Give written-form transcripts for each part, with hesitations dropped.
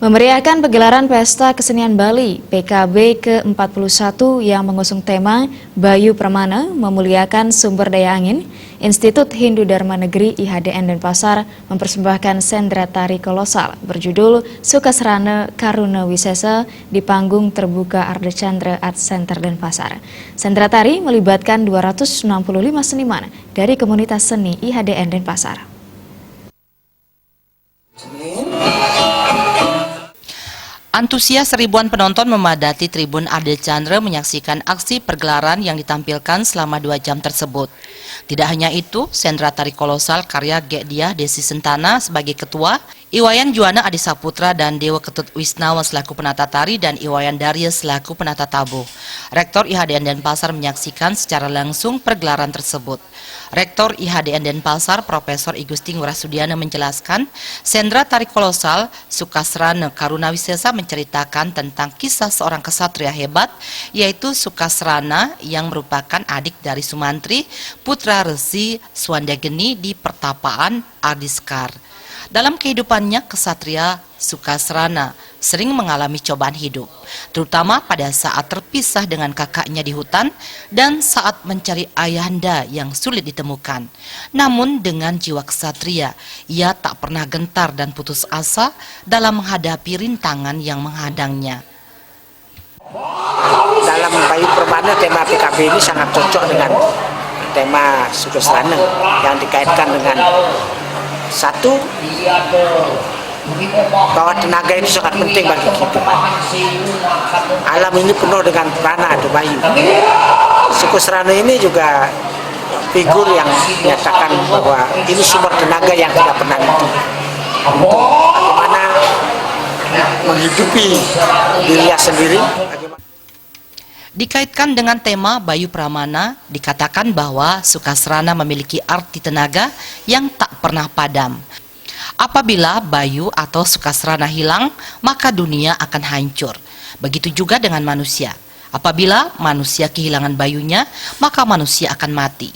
Memeriahkan pegelaran Pesta Kesenian Bali PKB ke-41 yang mengusung tema Bayu Pramana memuliakan sumber daya angin, Institut Hindu Dharma Negeri IHDN Denpasar mempersembahkan sendera tari kolosal berjudul Sukasrana Karuna Wisesa di panggung terbuka Ardechandra Art Center Denpasar. Sendera tari melibatkan 265 seniman dari komunitas seni IHDN Denpasar. Antusias ribuan penonton memadati Tribun Ardechandra menyaksikan aksi pergelaran yang ditampilkan selama 2 jam tersebut. Tidak hanya itu, sendera tari kolosal karya Gekdiah Desi Sentana sebagai ketua, Iwayan Juwana Adi Saputra dan Dewa Ketut Wisnawa selaku penata tari dan Iwayan Darya selaku penata tabuh. Rektor IHDN Denpasar menyaksikan secara langsung pergelaran tersebut. Rektor IHDN Denpasar Profesor Igustin Ngurah menjelaskan, sendera tari kolosal Sukasrana Karuna Wisesa menceritakan tentang kisah seorang kesatria hebat, yaitu Sukasrana yang merupakan adik dari Sumantri, putra Resi Swandageni di pertapaan Ardiskar. Dalam kehidupannya, kesatria Sukasrana sering mengalami cobaan hidup, terutama pada saat terpisah dengan kakaknya di hutan dan saat mencari ayahanda yang sulit ditemukan. Namun dengan jiwa kesatria, ia tak pernah gentar dan putus asa dalam menghadapi rintangan yang menghadangnya. Dalam Bayu Pramana, tema PKB ini sangat cocok dengan tema Sukasrana yang dikaitkan dengan satu, bahwa tenaga itu sangat penting bagi kehidupan. Alam ini penuh dengan prana atau bayu. Sukasrana ini juga figur yang menyatakan bahwa ini sumber tenaga yang tidak pernah henti. Bagaimana menghidupi dirinya sendiri. Dikaitkan dengan tema Bayu Pramana, dikatakan bahwa Sukasrana memiliki arti tenaga yang tak pernah padam. Apabila Bayu atau Sukasrana hilang, maka dunia akan hancur. Begitu juga dengan manusia. Apabila manusia kehilangan bayunya, maka manusia akan mati.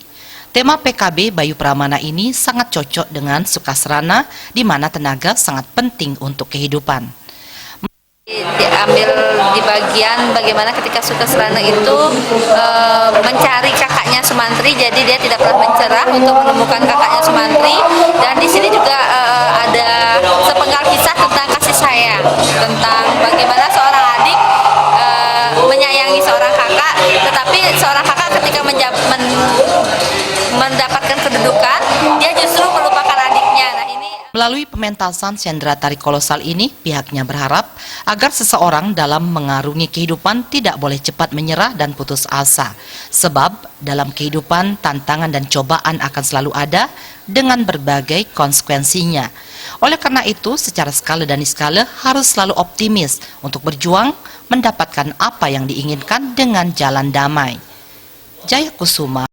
Tema PKB Bayu Pramana ini sangat cocok dengan Sukasrana, di mana tenaga sangat penting untuk kehidupan. Diambil di bagian bagaimana ketika Sukasrana itu mencari kakaknya Sumantri, jadi dia tidak pernah mencerah untuk menemukan kakaknya Sumantri, dan di sini juga ada sepenggal kisah tentang kasih sayang, tentang bagaimana seorang adik menyayangi seorang kakak, tetapi seorang kakak ketika mendapatkan kedudukan, dia justru melupakan adiknya. Nah, ini melalui pementasan sendera tari kolosal ini, pihaknya berharap agar seseorang dalam mengarungi kehidupan tidak boleh cepat menyerah dan putus asa. Sebab dalam kehidupan tantangan dan cobaan akan selalu ada dengan berbagai konsekuensinya. Oleh karena itu, secara skala dan niskala harus selalu optimis untuk berjuang mendapatkan apa yang diinginkan dengan jalan damai. Jaya Kusuma.